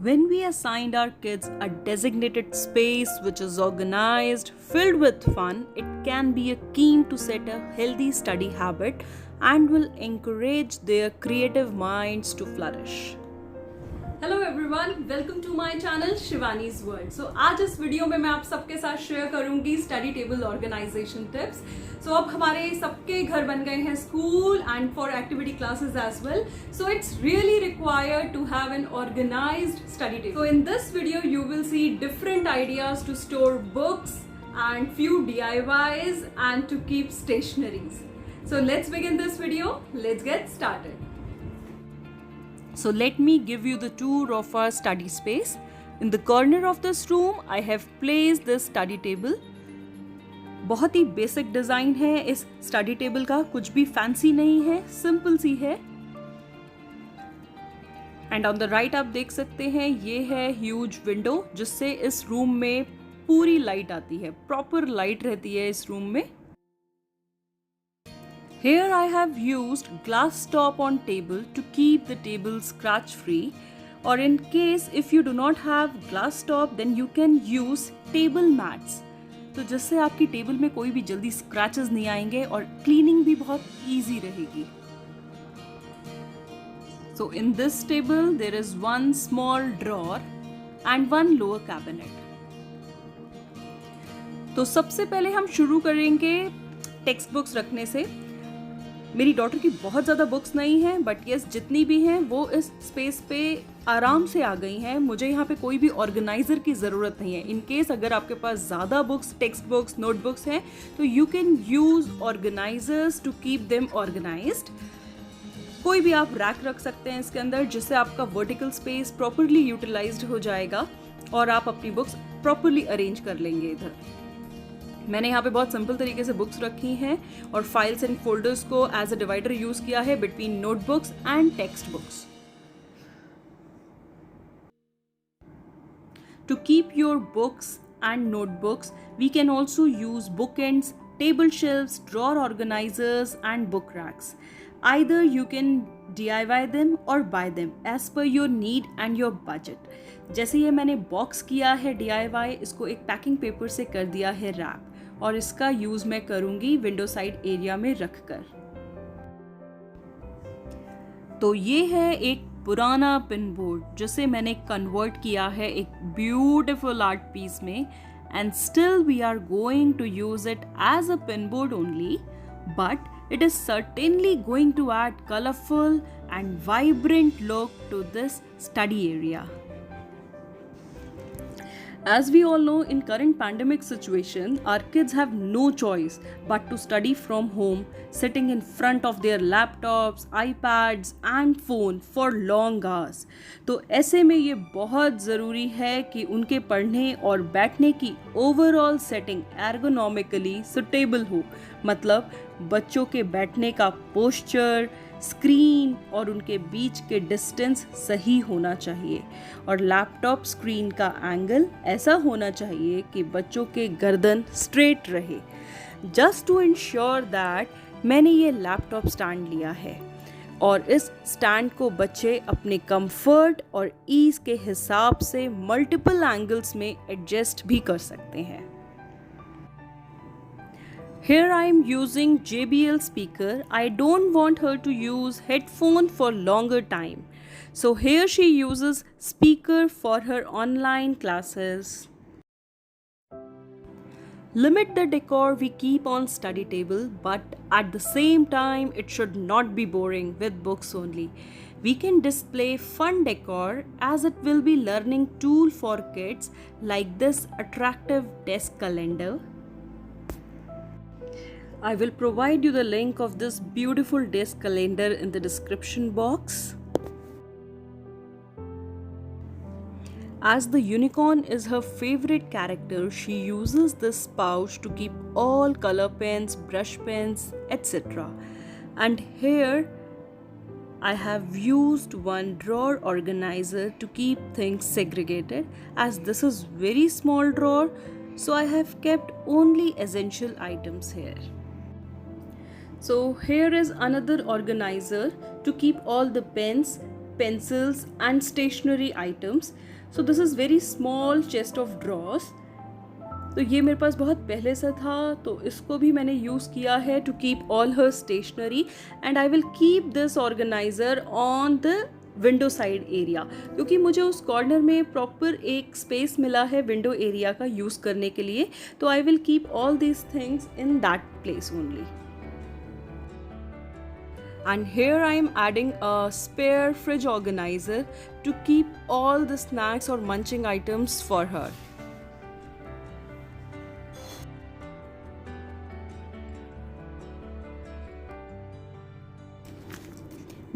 When we assigned our kids a designated space which is organized, filled with fun, it can be a key to set a healthy study habit and will encourage their creative minds to flourish. Hello everyone, welcome to my channel Shivani's world. So आज इस video में मैं आप सबके साथ share करूंगी study table organization tips. So अब हमारे सबके घर बन गए हैं school and for activity classes as well, so it's really required to have an organized study table. So in this video you will see different ideas to store books and few DIYs and to keep stationaries. So let's begin this video. Let's get started. So let me give you the tour of our study space. In the corner of this room, I have placed this study table. बहुत ही basic design है इस study table का, कुछ भी fancy नहीं है, simple सी है। And on the right आप देख सकते हैं ये है ह्यूज विंडो जिससे इस रूम में पूरी लाइट आती है, प्रॉपर लाइट रहती है इस रूम में। Here I have used glass top on table to keep the table scratch free, or in case if you do not have glass top then you can use table mats. तो जिससे आपकी table में कोई भी जल्दी scratches नहीं आएंगे और क्लीनिंग भी बहुत इजी रहेगी। So in this table there is one small drawer and one lower cabinet. तो सबसे पहले हम शुरू करेंगे टेक्स्ट बुक्स रखने से। मेरी डॉटर की बहुत ज़्यादा बुक्स नहीं हैं, बट यस जितनी भी हैं वो इस स्पेस पे आराम से आ गई हैं। मुझे यहाँ पे कोई भी ऑर्गेनाइज़र की ज़रूरत नहीं है। इन केस अगर आपके पास ज़्यादा बुक्स, टेक्स्ट बुक्स, नोटबुक्स हैं तो you can use organizers to keep them organized. कोई भी आप रैक रख सकते हैं इसके अंदर जिससे आपका वर्टिकल स्पेस प्रॉपरली यूटिलाइज्ड हो जाएगा और आप अपनी बुक्स प्रॉपरली अरेंज कर लेंगे इधर। मैंने यहाँ पे बहुत सिंपल तरीके से बुक्स रखी हैं और फाइल्स एंड फोल्डर्स को एज अ डिवाइडर यूज किया है between notebooks and text books. To keep your books and notebooks we can also use book ends, table shelves, drawer organisers and book racks. Either you can DIY them or buy them as per your need and your budget. जैसे ये मैंने box किया है DIY, इसको एक packing paper से कर दिया है रैप और इसका यूज़ मैं करूँगी विंडो साइड एरिया में रखकर। तो ये है एक पुराना पिन बोर्ड जिसे मैंने कन्वर्ट किया है एक ब्यूटिफुल आर्ट पीस में, and still we are going to use it as a pin board only, but it is certainly going to add colorful and vibrant look to this study area. As we all know, in current pandemic situation, our kids have no choice but to study from home, sitting in front of their laptops, iPads and phone for long hours. तो ऐसे में ये बहुत ज़रूरी है कि उनके पढ़ने और बैठने की ओवरऑल सेटिंग एर्गोनॉमिकली सुटेबल हो। मतलब बच्चों के बैठने का पोस्चर, स्क्रीन और उनके बीच के डिस्टेंस सही होना चाहिए और लैपटॉप स्क्रीन का एंगल ऐसा होना चाहिए कि बच्चों के गर्दन स्ट्रेट रहे। जस्ट टू इंश्योर दैट मैंने ये लैपटॉप स्टैंड लिया है और इस स्टैंड को बच्चे अपने कंफर्ट और ईज के हिसाब से मल्टीपल एंगल्स में एडजस्ट भी कर सकते हैं। Here I am using JBL speaker. I don't want her to use headphone for longer time. So here she uses speaker for her online classes. Limit the decor we keep on study table, but at the same time it should not be boring with books only. We can display fun decor as it will be learning tool for kids like this attractive desk calendar. I will provide you the link of this beautiful desk calendar in the description box. As the unicorn is her favorite character, she uses this pouch to keep all color pens, brush pens, etc. And here I have used one drawer organizer to keep things segregated, as this is very small drawer, so I have kept only essential items here. So here is another organizer to keep all the pens pencils and stationery items. So this is very small chest of drawers. तो ये मेरे पास बहुत पहले से था, तो इसको भी मैंने यूज़ किया है to keep all her stationery, and I will keep this organiser on the window side area, क्योंकि मुझे उस कॉर्नर में प्रॉपर एक स्पेस मिला है विंडो एरिया का यूज़ करने के लिए. तो आई will keep all these things in that place only. And here I am adding a spare fridge organizer to keep all the snacks or munching items for her.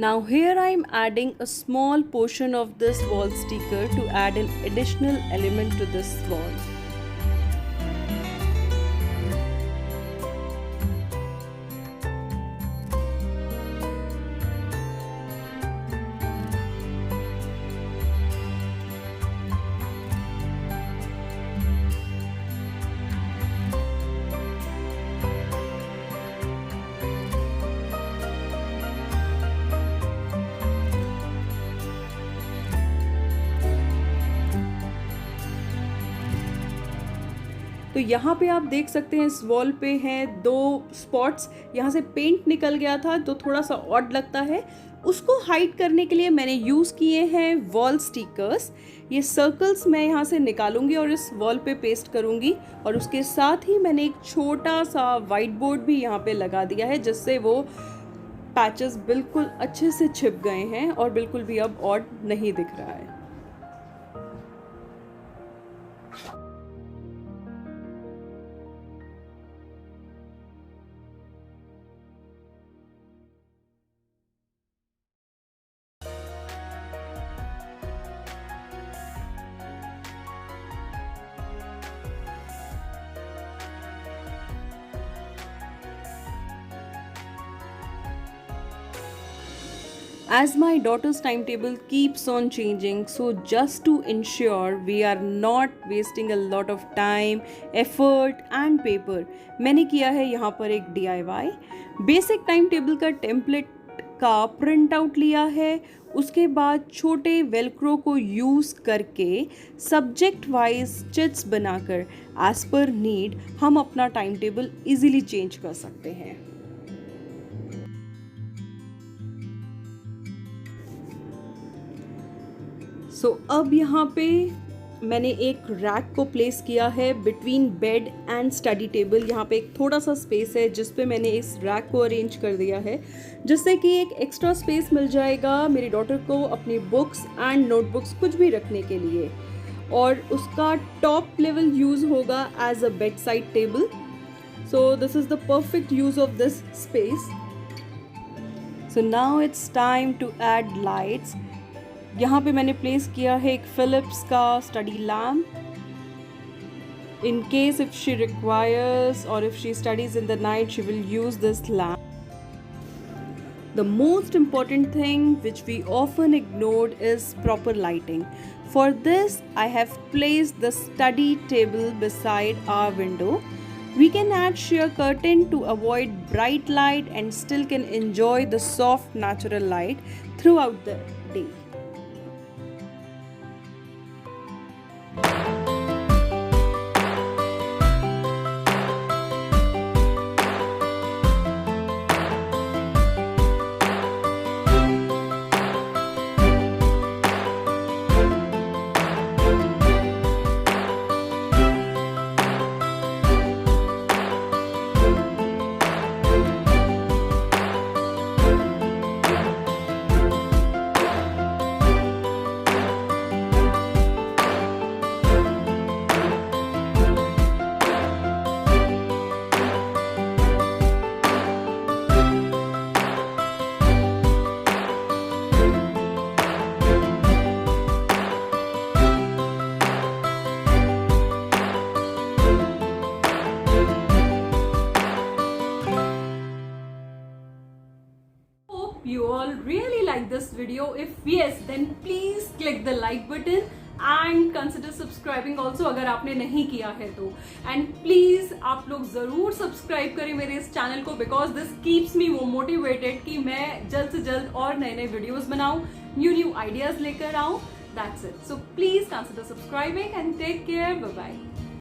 Now here I am adding a small portion of this wall sticker to add an additional element to this wall. तो यहाँ पे आप देख सकते हैं इस wall पे हैं 2 स्पॉट्स. यहाँ से पेंट निकल गया था तो थोड़ा सा ऑड लगता है. उसको हाइड करने के लिए मैंने यूज़ किए हैं वॉल स्टिकर्स. ये सर्कल्स मैं यहाँ से निकालूंगी और इस वॉल पे पेस्ट करूँगी, और उसके साथ ही मैंने एक छोटा सा वाइट बोर्ड भी यहाँ पे लगा दिया है, जिससे वो पैचेस बिल्कुल अच्छे से छिप गए हैं और बिल्कुल भी अब ऑड नहीं दिख रहा है. As my daughter's timetable keeps on changing, so just to ensure we are not wasting a lot of time, effort and paper, मैंने किया है यहाँ पर एक DIY. बेसिक टाइम टेबल का टेम्पलेट का प्रिंट आउट लिया है. उसके बाद छोटे वेलक्रो को यूज़ करके सब्जेक्ट वाइज चिट्स बनाकर एज पर नीड हम अपना टाइम टेबल ईजिली चेंज कर सकते हैं. सो अब यहाँ पे मैंने एक रैक को प्लेस किया है between bed and study table. यहाँ पे एक थोड़ा सा स्पेस है जिस पे मैंने इस रैक को अरेंज कर दिया है, जिससे कि एक एक्स्ट्रा स्पेस मिल जाएगा मेरी डॉटर को अपनी बुक्स एंड नोटबुक्स कुछ भी रखने के लिए. और उसका टॉप लेवल यूज़ होगा as a bedside table. So this is the perfect use of this space. So now it's time to add lights. यहाँ पे मैंने प्लेस किया है एक फिलिप्स का study lamp. In case if she requires और if she studies in the night she will use this lamp. The most important thing which we often ignored is proper lighting. For this, I have placed the study table beside our window. We can add sheer curtain to avoid bright light and still can enjoy the soft natural light throughout the day. You all really like this video. If yes, then please click the like button and consider subscribing also अगर आपने नहीं किया है तो। And please आप लोग जरूर subscribe करें मेरे इस चैनल को, because this keeps me motivated कि मैं जल्द से जल्द और नए नए वीडियोस बनाऊं, न्यू आइडियाज लेकर आऊं। That's it. So please consider subscribing and take care. Bye bye.